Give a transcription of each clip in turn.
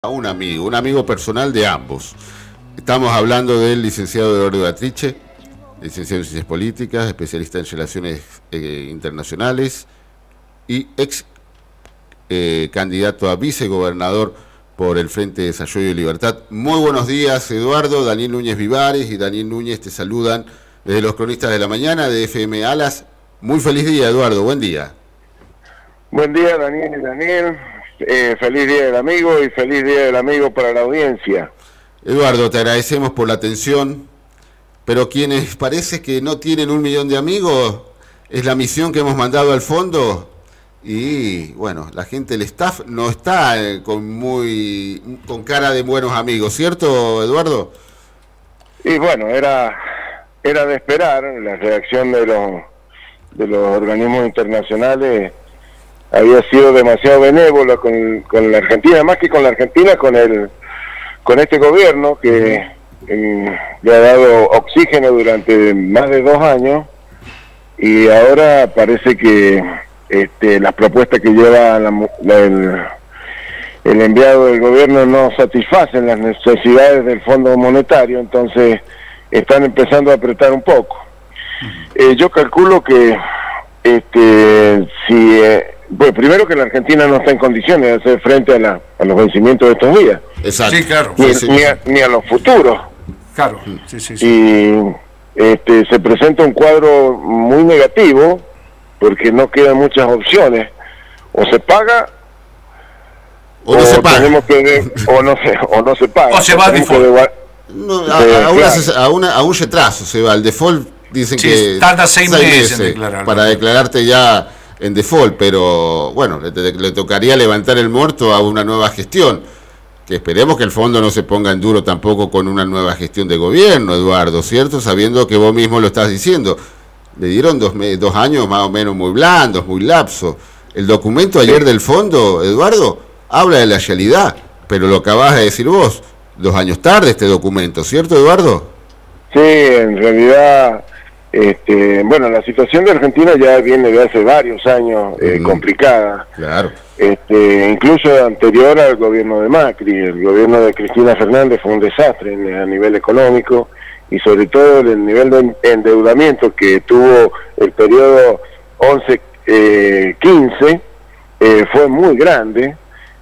A un amigo personal de ambos. Estamos hablando del licenciado Eduardo Batriche, licenciado en Ciencias Políticas, especialista en Relaciones Internacionales y ex candidato a vicegobernador por el Frente de Desarrollo y Libertad. Muy buenos días, Eduardo. Daniel Núñez Vivares y Daniel Núñez te saludan desde los Cronistas de la Mañana de FM Alas. Muy feliz día, Eduardo. Buen día. Buen día, Daniel y Daniel. Feliz Día del Amigo y feliz Día del Amigo para la audiencia. Eduardo, te agradecemos por la atención, pero quienes parece que no tienen 1 millón de amigos, es la misión que hemos mandado al fondo y bueno, la gente, el staff no está con cara de buenos amigos, ¿cierto, Eduardo? Y bueno, era de esperar. La reacción de los organismos internacionales había sido demasiado benévola con la Argentina, más que con la Argentina, con este gobierno que le ha dado oxígeno durante más de 2 años, y ahora parece que las propuestas que lleva el enviado del gobierno no satisfacen las necesidades del Fondo Monetario, entonces están empezando a apretar un poco. Yo calculo que bueno, primero que la Argentina no está en condiciones de hacer frente a los vencimientos de estos días. Exacto. Sí, claro. Ni a los futuros. Claro, sí. Y se presenta un cuadro muy negativo porque no quedan muchas opciones. O se paga o no se paga. O no se paga. O se va a default. A un retraso se va. El default dicen que tarda 6 meses en declarar, para declararte ya en default, pero bueno, le tocaría levantar el muerto a una nueva gestión, que esperemos que el fondo no se ponga en duro tampoco con una nueva gestión de gobierno, Eduardo, ¿cierto? Sabiendo que vos mismo lo estás diciendo, le dieron 2 años más o menos muy blandos, muy lapsos. El documento ayer del fondo, Eduardo, habla de la realidad, pero lo acabas de decir vos, 2 años tarde este documento, ¿cierto, Eduardo? Sí, en realidad, bueno, la situación de Argentina ya viene de hace varios años complicada. Claro. Incluso anterior al gobierno de Macri, el gobierno de Cristina Fernández fue un desastre a nivel económico y sobre todo el nivel de endeudamiento que tuvo el periodo 11-15 fue muy grande.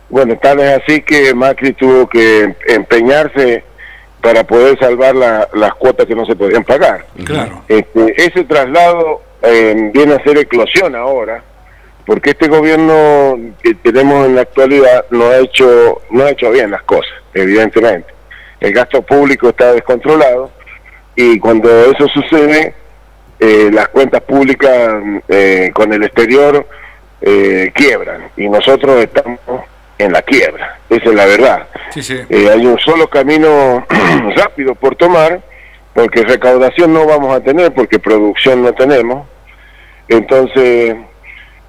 Bueno, tal es así que Macri tuvo que empeñarse para poder salvar las cuotas que no se podían pagar. Claro. Ese traslado viene a ser eclosión ahora, porque este gobierno que tenemos en la actualidad no ha hecho bien las cosas, evidentemente. El gasto público está descontrolado y cuando eso sucede, las cuentas públicas con el exterior quiebran y nosotros estamos en la quiebra, esa es la verdad. Sí. Hay un solo camino rápido por tomar, porque recaudación no vamos a tener, porque producción no tenemos, entonces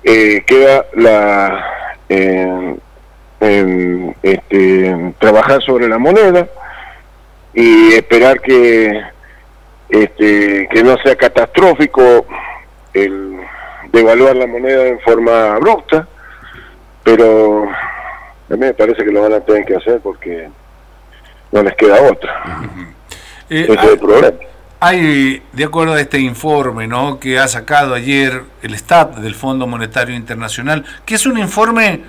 queda trabajar sobre la moneda y esperar que no sea catastrófico el devaluar la moneda en forma abrupta, pero a mí me parece que lo van a tener que hacer porque no les queda otra. Ese es el problema. Hay, de acuerdo a este informe, ¿no?, que ha sacado ayer el staff del Fondo Monetario Internacional, que es un informe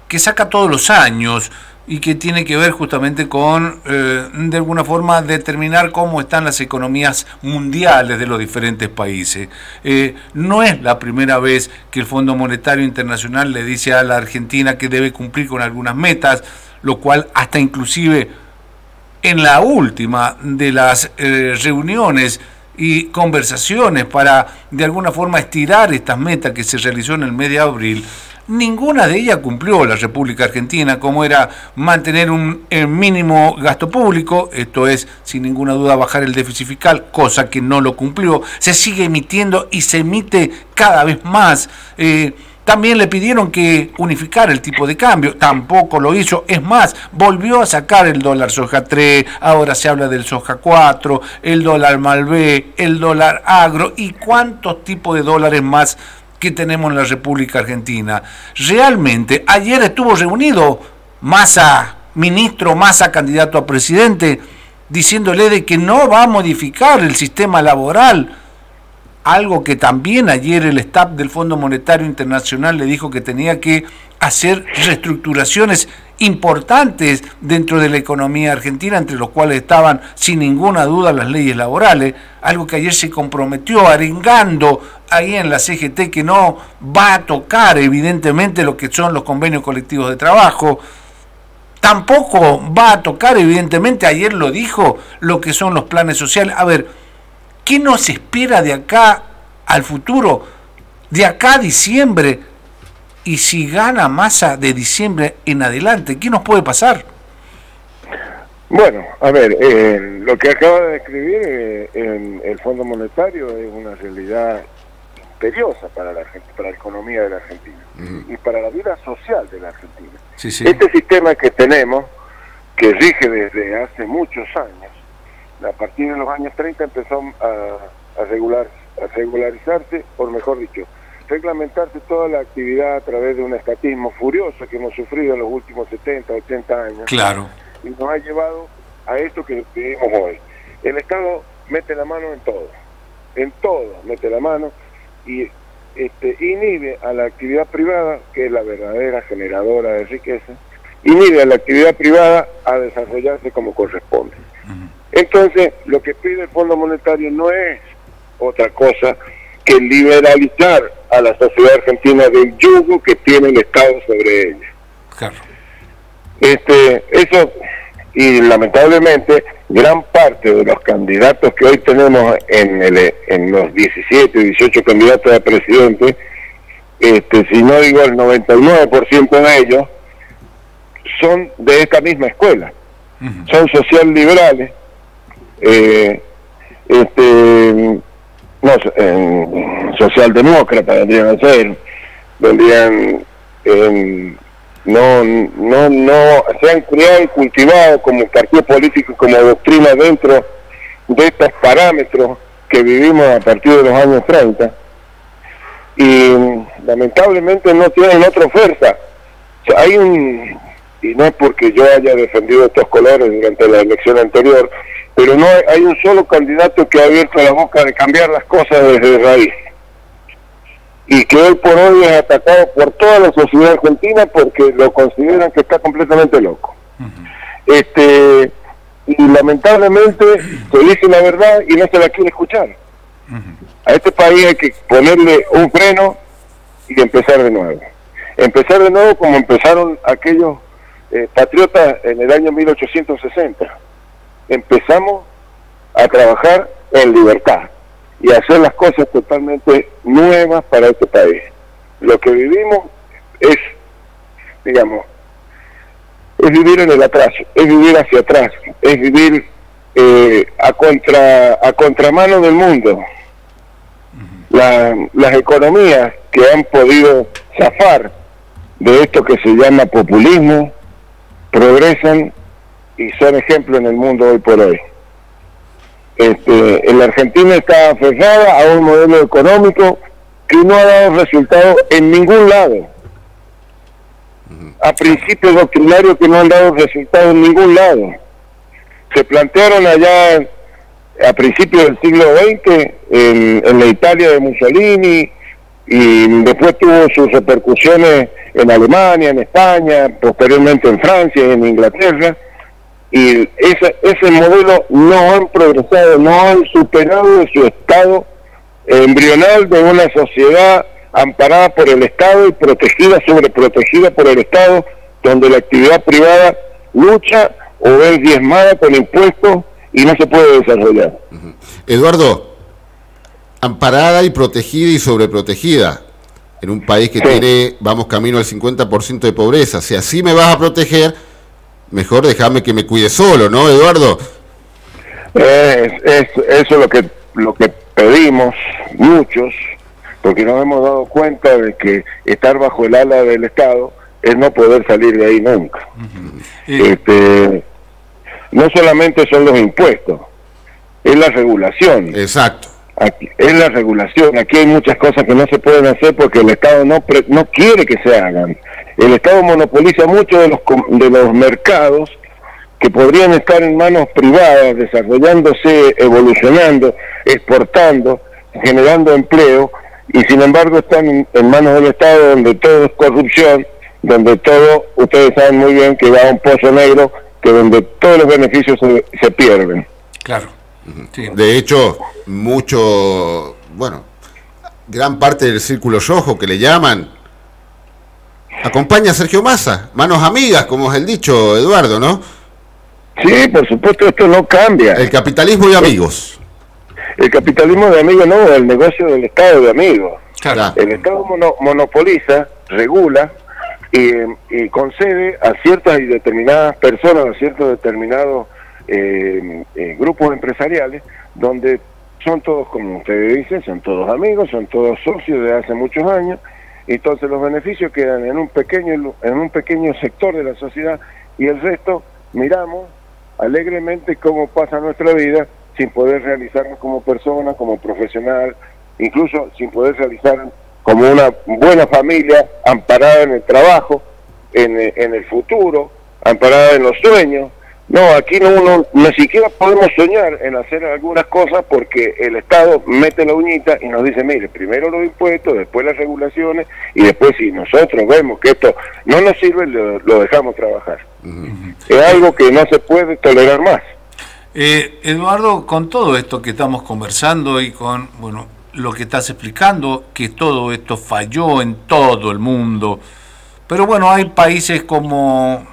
que saca todos los años y que tiene que ver justamente con, de alguna forma, determinar cómo están las economías mundiales de los diferentes países. No es la primera vez que el Fondo Monetario Internacional le dice a la Argentina que debe cumplir con algunas metas, lo cual hasta inclusive en la última de las reuniones y conversaciones para de alguna forma estirar estas metas que se realizó en el mes de abril, ninguna de ellas cumplió la República Argentina, como era mantener un mínimo gasto público, esto es, sin ninguna duda, bajar el déficit fiscal, cosa que no lo cumplió. Se sigue emitiendo y se emite cada vez más. También le pidieron que unificara el tipo de cambio, tampoco lo hizo. Es más, volvió a sacar el dólar soja 3, ahora se habla del soja 4, el dólar Malvé, el dólar agro y cuántos tipos de dólares más que tenemos en la República Argentina. Realmente, ayer estuvo reunido Massa ministro Massa, candidato a presidente, diciéndole de que no va a modificar el sistema laboral, algo que también ayer el staff del Fondo Monetario Internacional le dijo que tenía que hacer reestructuraciones importantes dentro de la economía argentina, entre los cuales estaban sin ninguna duda las leyes laborales, algo que ayer se comprometió arengando ahí en la CGT que no va a tocar evidentemente lo que son los convenios colectivos de trabajo, tampoco va a tocar evidentemente, ayer lo dijo, lo que son los planes sociales. A ver, ¿qué nos espera de acá al futuro? De acá a diciembre, y si gana Massa de diciembre en adelante, ¿qué nos puede pasar? Bueno, a ver, lo que acaba de describir en el Fondo Monetario es una realidad imperiosa para la economía de la Argentina y para la vida social de la Argentina. Sí, sí. Este sistema que tenemos, que rige desde hace muchos años, a partir de los años 30 empezó a regularizarse, o mejor dicho, reglamentarse toda la actividad a través de un estatismo furioso que hemos sufrido en los últimos 70, 80 años. Claro. Y nos ha llevado a esto que vivimos hoy. El Estado mete la mano en todo mete la mano y inhibe a la actividad privada, que es la verdadera generadora de riqueza, inhibe a la actividad privada a desarrollarse como corresponde. Entonces, lo que pide el Fondo Monetario no es otra cosa que liberalizar a la sociedad argentina del yugo que tiene el Estado sobre ella. Claro. Eso, y lamentablemente, gran parte de los candidatos que hoy tenemos en los 17 y 18 candidatos a presidente, si no digo el 99% de ellos, son de esta misma escuela. Son social liberales, socialdemócratas vendrían a ser, no se han criado y cultivado como partido político, como doctrina dentro de estos parámetros que vivimos a partir de los años 30, y lamentablemente no tienen otra fuerza. O sea, y no es porque yo haya defendido estos colores durante la elección anterior, pero no hay un solo candidato que ha abierto la boca de cambiar las cosas desde raíz, y que hoy por hoy es atacado por toda la sociedad argentina porque lo consideran que está completamente loco. Y lamentablemente se dice la verdad y no se la quiere escuchar. A este país hay que ponerle un freno y empezar de nuevo. Empezar de nuevo como empezaron aquellos patriotas en el año 1860. Empezamos a trabajar en libertad y hacer las cosas totalmente nuevas para este país. Lo que vivimos es, digamos, es vivir en el atraso, es vivir hacia atrás, es vivir a contramano del mundo. Las economías que han podido zafar de esto que se llama populismo progresan y son ejemplo en el mundo hoy por hoy. La Argentina está aferrada a un modelo económico que no ha dado resultado en ningún lado, a principios doctrinarios que no han dado resultado en ningún lado. Se plantearon allá a principios del siglo XX en la Italia de Mussolini, y después tuvo sus repercusiones en Alemania, en España, posteriormente en Francia y en Inglaterra, y ese modelo no han progresado, no han superado su estado embrional de una sociedad amparada por el Estado y sobreprotegida por el Estado, donde la actividad privada lucha o es diezmada con impuestos y no se puede desarrollar. Eduardo, amparada y protegida y sobreprotegida en un país que tiene, vamos camino al 50% de pobreza. Si así me vas a proteger, mejor déjame que me cuide solo, ¿no, Eduardo? Eso es lo que pedimos muchos, porque nos hemos dado cuenta de que estar bajo el ala del Estado es no poder salir de ahí nunca. No solamente son los impuestos, es la regulación. Exacto. Es la regulación. Aquí hay muchas cosas que no se pueden hacer porque el Estado no quiere que se hagan. El Estado monopoliza mucho de los mercados que podrían estar en manos privadas, desarrollándose, evolucionando, exportando, generando empleo, y sin embargo están en manos del Estado, donde todo es corrupción, donde todo, ustedes saben muy bien que va a un pozo negro, que donde todos los beneficios se pierden. Claro. Sí. De hecho, gran parte del círculo rojo que le llaman, acompaña a Sergio Massa, manos amigas, como es el dicho, Eduardo, ¿no? Sí, por supuesto, esto no cambia. El capitalismo de amigos. El capitalismo de amigos no, el negocio del Estado de amigos. Claro. El Estado monopoliza, regula y concede a ciertas y determinadas personas, a ciertos determinados grupos empresariales, donde son todos, como ustedes dicen, son todos amigos, son todos socios de hace muchos años, y entonces los beneficios quedan en un pequeño sector de la sociedad, y el resto miramos alegremente cómo pasa nuestra vida sin poder realizarnos como persona, como profesional, incluso sin poder realizar como una buena familia, amparada en el trabajo, en el futuro, amparada en los sueños. No, aquí no siquiera podemos soñar en hacer algunas cosas porque el Estado mete la uñita y nos dice, mire, primero los impuestos, después las regulaciones, y después si nosotros vemos que esto no nos sirve, lo dejamos trabajar. Es algo que no se puede tolerar más. Eduardo, con todo esto que estamos conversando y con lo que estás explicando, que todo esto falló en todo el mundo, pero hay países como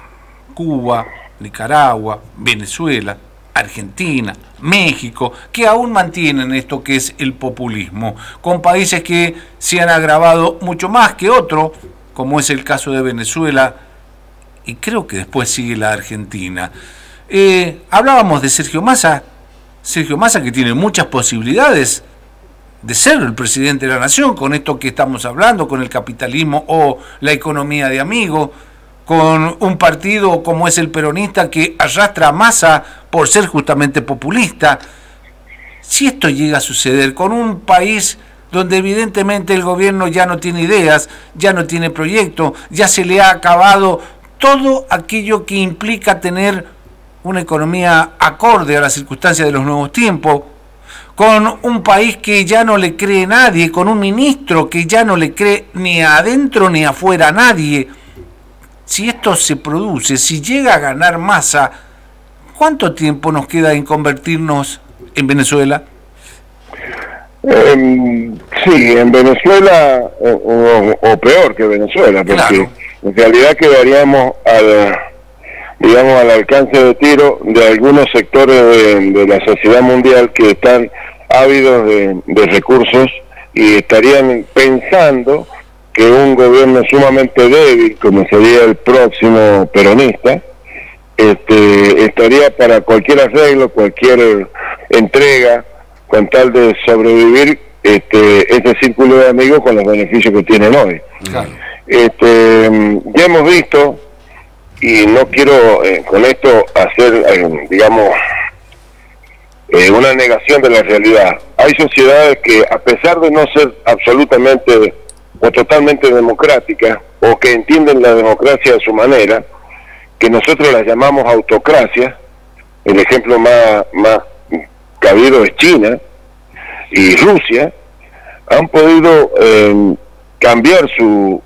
Cuba, Nicaragua, Venezuela, Argentina, México, que aún mantienen esto que es el populismo, con países que se han agravado mucho más que otros, como es el caso de Venezuela, y creo que después sigue la Argentina. Hablábamos de Sergio Massa que tiene muchas posibilidades de ser el presidente de la nación, con esto que estamos hablando, con el capitalismo o la economía de amigos, con un partido como es el peronista que arrastra a Massa por ser justamente populista. Si esto llega a suceder con un país donde evidentemente el gobierno ya no tiene ideas, ya no tiene proyectos, ya se le ha acabado todo aquello que implica tener una economía acorde a las circunstancias de los nuevos tiempos, con un país que ya no le cree a nadie, con un ministro que ya no le cree ni adentro ni afuera a nadie. Si esto se produce, si llega a ganar Massa, ¿cuánto tiempo nos queda en convertirnos en Venezuela? Sí, en Venezuela o peor que Venezuela, porque claro, en realidad quedaríamos al alcance de tiro de algunos sectores de la sociedad mundial que están ávidos de recursos y estarían pensando que un gobierno sumamente débil, como sería el próximo peronista, estaría para cualquier arreglo, cualquier entrega, con tal de sobrevivir este círculo de amigos con los beneficios que tienen hoy. Claro. Ya hemos visto, y no quiero con esto hacer, una negación de la realidad. Hay sociedades que, a pesar de no ser absolutamente o totalmente democráticas, o que entienden la democracia de su manera, que nosotros las llamamos autocracia. El ejemplo más cabido es China y Rusia, han podido cambiar su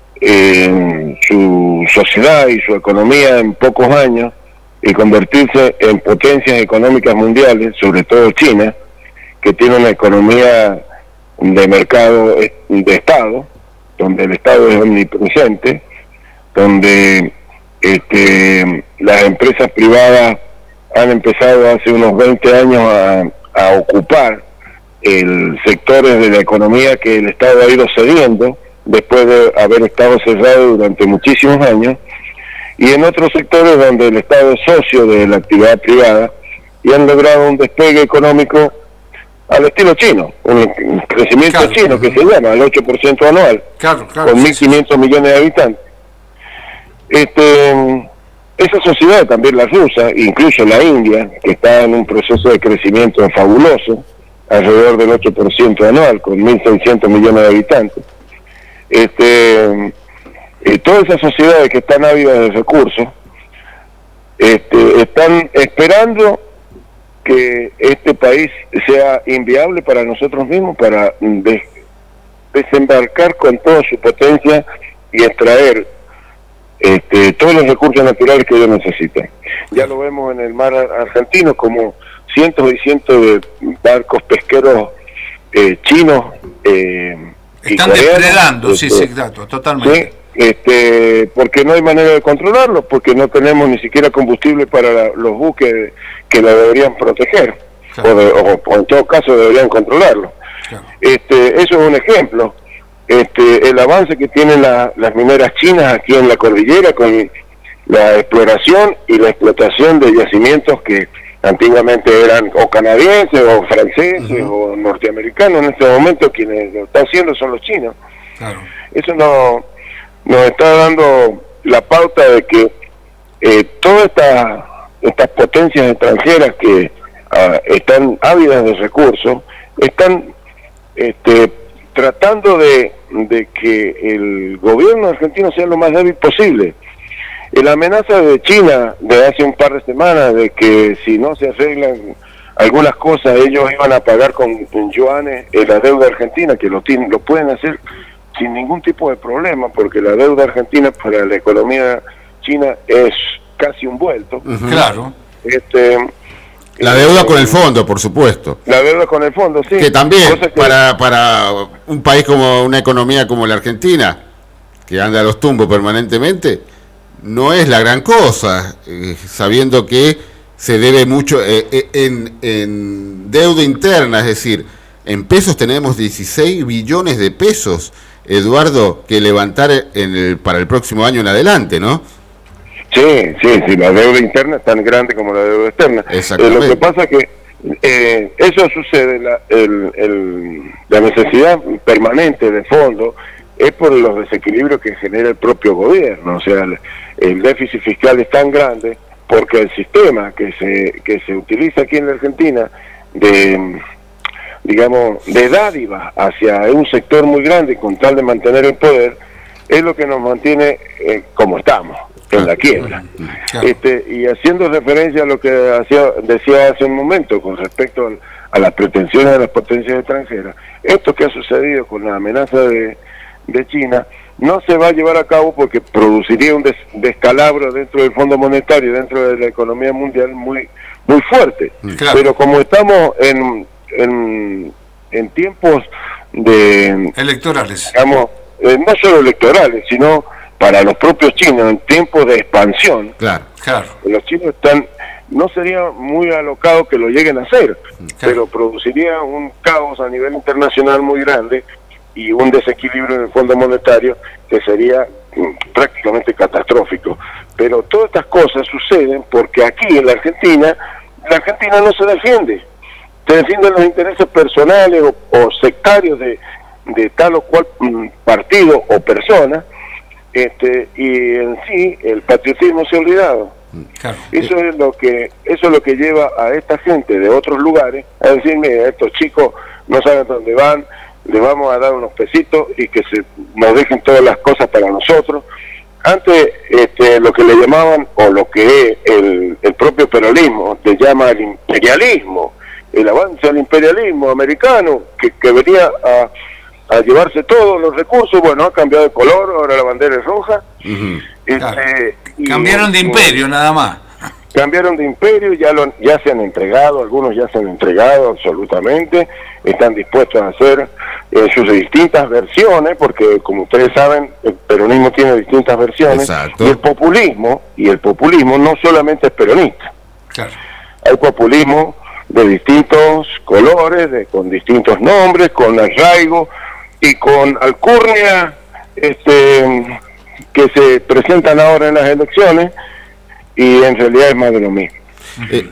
sociedad y su economía en pocos años y convertirse en potencias económicas mundiales, sobre todo China, que tiene una economía de mercado de Estado, donde el Estado es omnipresente, donde las empresas privadas han empezado hace unos 20 años a ocupar sectores de la economía que el Estado ha ido cediendo después de haber estado cerrado durante muchísimos años, y en otros sectores donde el Estado es socio de la actividad privada y han logrado un despegue económico al estilo chino, un crecimiento claro, chino que se llama el 8% anual, claro, con 1.500 millones de habitantes. Esa sociedad, también la rusa, incluso la India, que está en un proceso de crecimiento fabuloso, alrededor del 8% anual, con 1.600 millones de habitantes. todas esas sociedades que están ávidas de recursos están esperando que este país sea inviable para nosotros mismos, para desembarcar con toda su potencia y extraer todos los recursos naturales que ellos necesitan. Ya lo vemos en el mar argentino, como cientos y cientos de barcos pesqueros chinos están depredando, sí, exacto, totalmente. ¿sí? Porque no hay manera de controlarlo, porque no tenemos ni siquiera combustible para los buques que la deberían proteger, claro. o en todo caso deberían controlarlo. Claro. Eso es un ejemplo. El avance que tienen las mineras chinas aquí en la cordillera con la exploración y la explotación de yacimientos que antiguamente eran o canadienses o franceses o norteamericanos. En este momento quienes lo están haciendo son los chinos. Claro. Eso nos está dando la pauta de que todas estas potencias extranjeras que están ávidas de recursos están tratando de que el gobierno argentino sea lo más débil posible. La amenaza de China de hace un par de semanas de que si no se arreglan algunas cosas ellos iban a pagar con yuanes la deuda argentina, que lo pueden hacer sin ningún tipo de problema, porque la deuda argentina para la economía china es casi un vuelto. Claro. La deuda con el fondo, por supuesto. La deuda con el fondo, sí. Que también, para un país como una economía como la Argentina, que anda a los tumbos permanentemente, no es la gran cosa, sabiendo que se debe mucho en deuda interna, es decir, en pesos tenemos 16 billones de pesos, Eduardo, que levantar para el próximo año en adelante, ¿no? Sí, la deuda interna es tan grande como la deuda externa. Lo que pasa es que eso sucede, la necesidad permanente de fondo es por los desequilibrios que genera el propio gobierno. O sea, el déficit fiscal es tan grande porque el sistema que se utiliza aquí en la Argentina de dádiva hacia un sector muy grande con tal de mantener el poder, es lo que nos mantiene como estamos, en la quiebra. Claro. Y haciendo referencia a lo que decía hace un momento con respecto a las pretensiones de las potencias extranjeras, esto que ha sucedido con la amenaza de China no se va a llevar a cabo porque produciría un descalabro dentro del Fondo Monetario, dentro de la economía mundial muy fuerte. Claro. Pero como estamos en tiempos de electorales, digamos, no solo electorales, sino para los propios chinos, en tiempos de expansión, claro. Los chinos no sería muy alocado que lo lleguen a hacer, pero produciría un caos a nivel internacional muy grande y un desequilibrio en el Fondo Monetario que sería prácticamente catastrófico. Pero todas estas cosas suceden porque aquí en la Argentina no se defiende. Se defienden los intereses personales o sectarios de tal o cual partido o persona, y en sí el patriotismo se ha olvidado. Claro. Eso es lo que lleva a esta gente de otros lugares a decirme, estos chicos no saben dónde van, les vamos a dar unos pesitos y que nos dejen todas las cosas para nosotros. Antes lo que le llamaban, o lo que es el propio peronismo, le llama el imperialismo, el avance al imperialismo americano, que venía a llevarse todos los recursos. Bueno, ha cambiado de color, ahora la bandera es roja. Claro. Cambiaron de imperio nada más. Cambiaron de imperio, ya se han entregado, algunos ya se han entregado absolutamente, están dispuestos a hacer sus distintas versiones, porque como ustedes saben, el peronismo tiene distintas versiones. Exacto. Y el populismo no solamente es peronista. Claro. Hay populismo de distintos colores, con distintos nombres, con arraigo y con alcurnia, que se presentan ahora en las elecciones, y en realidad es más de lo mismo.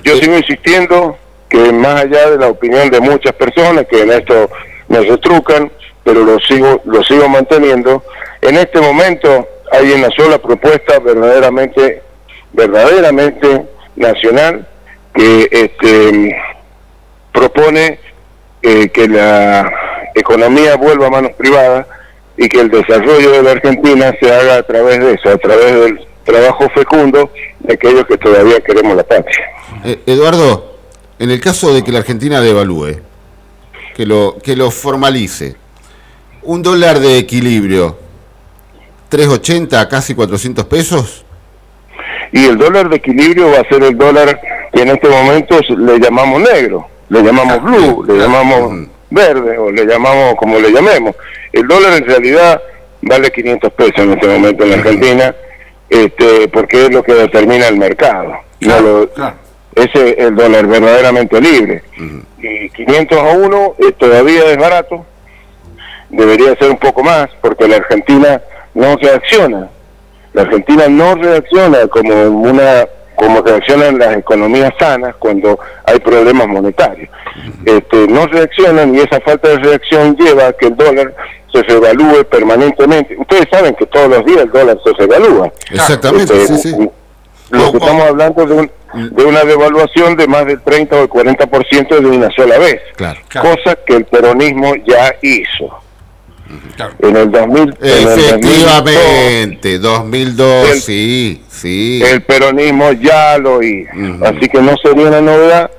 Yo sigo insistiendo que más allá de la opinión de muchas personas que en esto nos retrucan, pero lo sigo manteniendo, en este momento hay una sola propuesta verdaderamente nacional que propone que la economía vuelva a manos privadas, y que el desarrollo de la Argentina se haga a través de eso, a través del trabajo fecundo de aquellos que todavía queremos la patria. Eduardo, en el caso de que la Argentina devalúe, que lo formalice, un dólar de equilibrio, 3.80 a casi 400 pesos. Y el dólar de equilibrio va a ser el dólar que en este momento le llamamos negro, le llamamos blue, le llamamos verde, o le llamamos como le llamemos. El dólar en realidad vale 500 pesos en este momento en la Argentina, porque es lo que determina el mercado. Ese es el dólar verdaderamente libre. Y 500 a 1 todavía es barato, debería ser un poco más, porque la Argentina no reacciona. La Argentina no reacciona como reaccionan las economías sanas cuando hay problemas monetarios. No reaccionan, y esa falta de reacción lleva a que el dólar se revalúe permanentemente. Ustedes saben que todos los días el dólar se revalúa. Exactamente, sí. Lo que estamos hablando de una devaluación de más del 30 o el 40% de una sola vez. Cosa que el peronismo ya hizo. En el 2000, efectivamente, 2002, sí. El peronismo ya lo hizo. Así que no sería una novedad.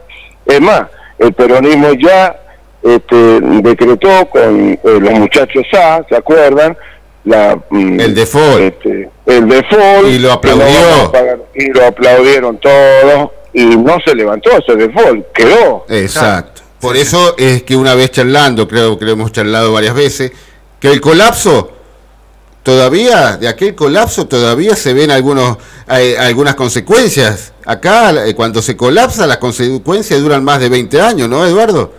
Es más, el peronismo ya decretó con los muchachos A, ¿se acuerdan? El default. El default. Y lo aplaudió. Y lo aplaudieron todos. Y no se levantó ese default, quedó. Exacto. Por eso es que una vez charlando, creo que lo hemos charlado varias veces, que el colapso, de aquel colapso todavía se ven algunas consecuencias. Acá, cuando se colapsa, las consecuencias duran más de 20 años, ¿no, Eduardo?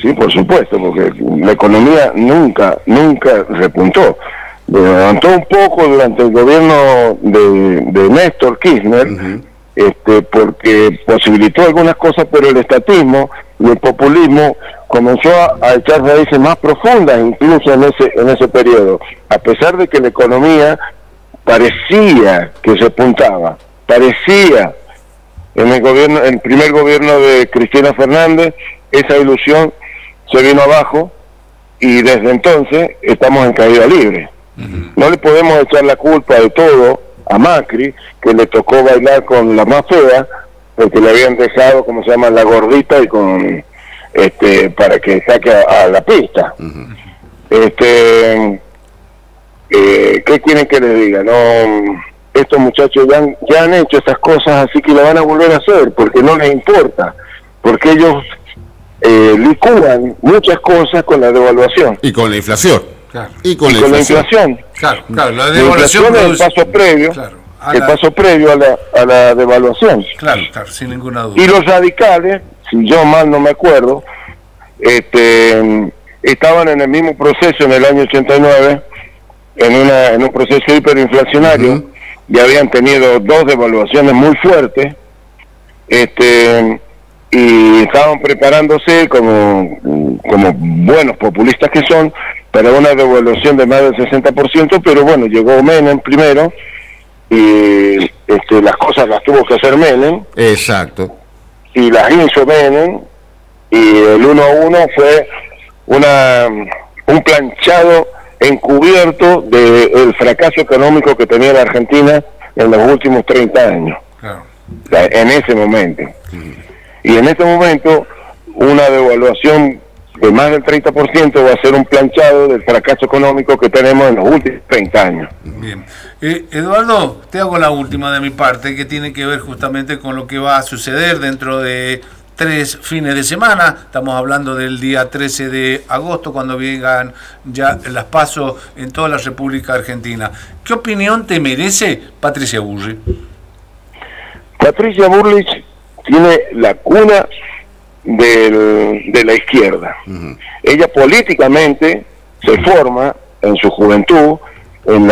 Sí, por supuesto, porque la economía nunca repuntó. Levantó un poco durante el gobierno de Néstor Kirchner, porque posibilitó algunas cosas, pero el estatismo y el populismo comenzó a echar raíces más profundas incluso en ese periodo, a pesar de que la economía parecía que se puntaba, en el primer gobierno de Cristina Fernández, esa ilusión se vino abajo y desde entonces estamos en caída libre. No le podemos echar la culpa de todo a Macri, que le tocó bailar con la más fea, porque le habían dejado, como se llama, la gordita y con para que saque a la pista. ¿Qué quieren que les diga? No, estos muchachos ya han hecho estas cosas, así que la van a volver a hacer, porque no les importa, porque ellos licúan muchas cosas con la devaluación. Y con la inflación. Y con la inflación. La devaluación es el paso previo. El paso previo a la devaluación. Claro, sin ninguna duda. Y los radicales, si yo mal no me acuerdo, estaban en el mismo proceso en el año 89, en un proceso hiperinflacionario, y habían tenido 2 devaluaciones muy fuertes, y estaban preparándose como buenos populistas que son, para una devaluación de más del 60%, pero bueno, llegó Menem primero, y las cosas las tuvo que hacer Menem. Exacto. Y las hizo Menem, y el 1 a 1 fue un planchado encubierto del fracaso económico que tenía la Argentina en los últimos 30 años. En ese momento. Y en este momento, una devaluación de más del 30% va a ser un planchado del fracaso económico que tenemos en los últimos 30 años. Bien. Eduardo, te hago la última de mi parte, que tiene que ver justamente con lo que va a suceder dentro de 3 fines de semana. Estamos hablando del día 13 de agosto, cuando vengan ya las PASO en toda la República Argentina. ¿Qué opinión te merece Patricia Bullrich? Patricia Bullrich tiene la cuna de la izquierda. Ella políticamente se forma en su juventud en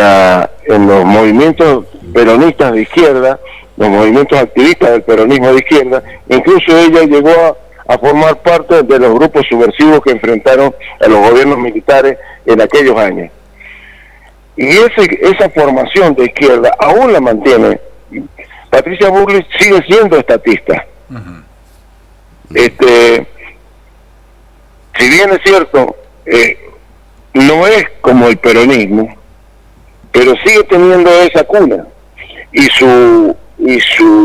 los movimientos peronistas de izquierda, los movimientos activistas del peronismo de izquierda. Incluso ella llegó a formar parte de los grupos subversivos que enfrentaron a los gobiernos militares en aquellos años. Y esa formación de izquierda aún la mantiene. Patricia Bullrich sigue siendo estatista. Si bien es cierto, no es como el peronismo, pero sigue teniendo esa cuna. Y su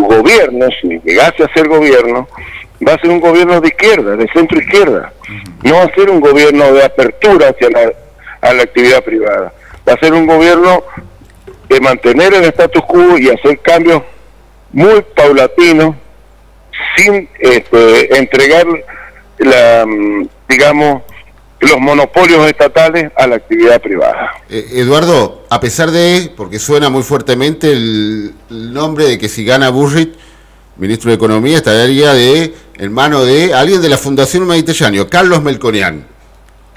gobierno, si llegase a ser gobierno, va a ser un gobierno de izquierda, de centro izquierda. No va a ser un gobierno de apertura hacia la actividad privada. Va a ser un gobierno de mantener el status quo y hacer cambios muy paulatinos, sin entregar digamos, los monopolios estatales a la actividad privada. Eduardo, a pesar de, porque suena muy fuertemente el nombre de que si gana Burrich, ministro de Economía, estaría en mano de alguien de la Fundación Mediterráneo, Carlos Melconian.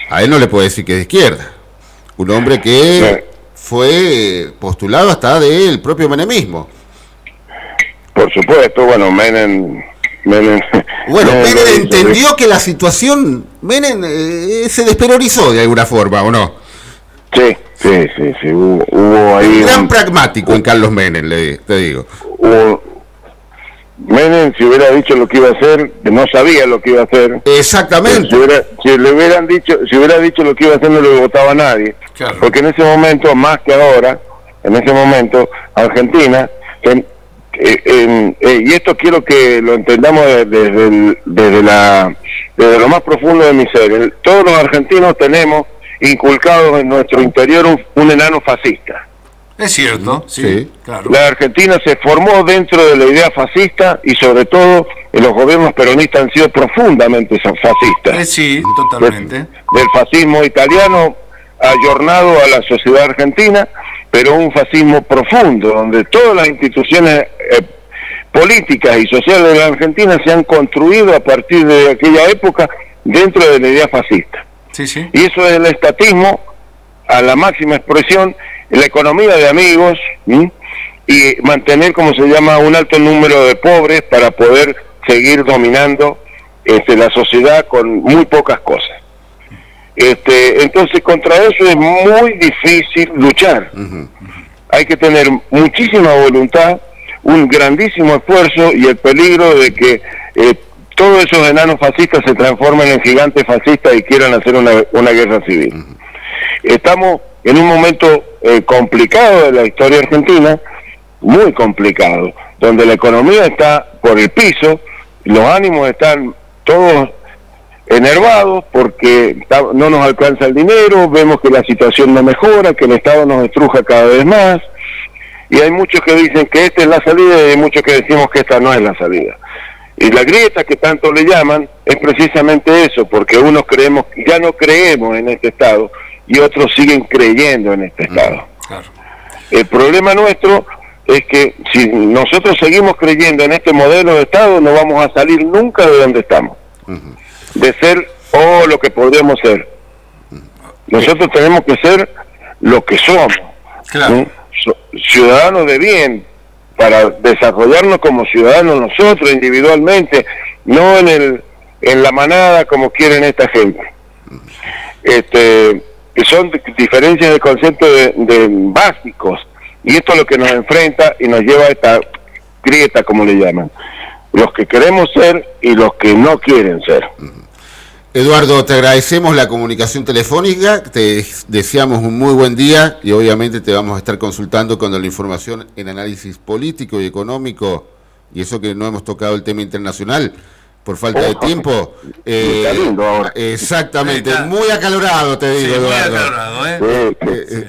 A él no le puede decir que es de izquierda. Un hombre que fue postulado hasta del propio menemismo. Por supuesto, bueno, Menem entendió que la situación, se desperorizó de alguna forma, ¿o no? Sí, hubo ahí un gran pragmático en Carlos Menem, te digo. Menem, si hubiera dicho lo que iba a hacer, no sabía lo que iba a hacer. Exactamente. Si hubiera dicho lo que iba a hacer, no le votaba a nadie. Claro. Porque en ese momento, más que ahora, Argentina, y esto quiero que lo entendamos desde lo más profundo de mi ser. Todos los argentinos tenemos inculcados en nuestro interior un enano fascista. Es cierto, sí, claro. La Argentina se formó dentro de la idea fascista y sobre todo los gobiernos peronistas han sido profundamente fascistas. Sí, totalmente. Del fascismo italiano ayornado a la sociedad argentina, pero un fascismo profundo, donde todas las instituciones políticas y sociales de la Argentina se han construido a partir de aquella época dentro de la idea fascista. Sí. Y eso es el estatismo a la máxima expresión, la economía de amigos, y mantener, como se llama, un alto número de pobres para poder seguir dominando la sociedad con muy pocas cosas. Entonces contra eso es muy difícil luchar. Hay que tener muchísima voluntad, un grandísimo esfuerzo y el peligro de que todos esos enanos fascistas se transformen en gigantes fascistas y quieran hacer una guerra civil. Estamos en un momento complicado de la historia argentina, muy complicado, donde la economía está por el piso, los ánimos están todos enervados porque no nos alcanza el dinero, vemos que la situación no mejora, que el Estado nos estruja cada vez más, y hay muchos que dicen que esta es la salida y hay muchos que decimos que esta no es la salida. Y la grieta que tanto le llaman es precisamente eso, porque unos ya no creemos en este Estado y otros siguen creyendo en este Estado. Claro. El problema nuestro es que si nosotros seguimos creyendo en este modelo de Estado, no vamos a salir nunca de donde estamos. De ser lo que podríamos ser. Nosotros tenemos que ser lo que somos. Claro. Ciudadanos de bien, para desarrollarnos como ciudadanos nosotros individualmente, no en la manada como quieren esta gente. Que son diferencias de concepto de básicos, y esto es lo que nos enfrenta y nos lleva a esta grieta, como le llaman, los que queremos ser y los que no quieren ser. Eduardo, te agradecemos la comunicación telefónica, te deseamos un muy buen día y obviamente te vamos a estar consultando con la información en análisis político y económico, y eso que no hemos tocado el tema internacional por falta de tiempo. Está lindo ahora. Exactamente, muy acalorado, te digo, Eduardo. Muy acalorado,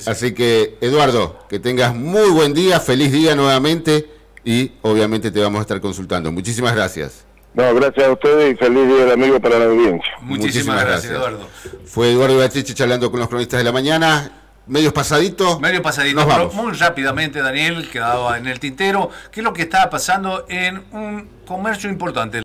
Así que, Eduardo, que tengas muy buen día, feliz día nuevamente, y obviamente te vamos a estar consultando. Muchísimas gracias. No, gracias a ustedes y feliz día del amigo para la audiencia. Muchísimas gracias, Eduardo. Fue Eduardo Ibacheche charlando con los cronistas de la mañana. Medio pasadito, nos vamos. Muy rápidamente, Daniel, quedaba en el tintero, ¿qué es lo que estaba pasando en un comercio importante?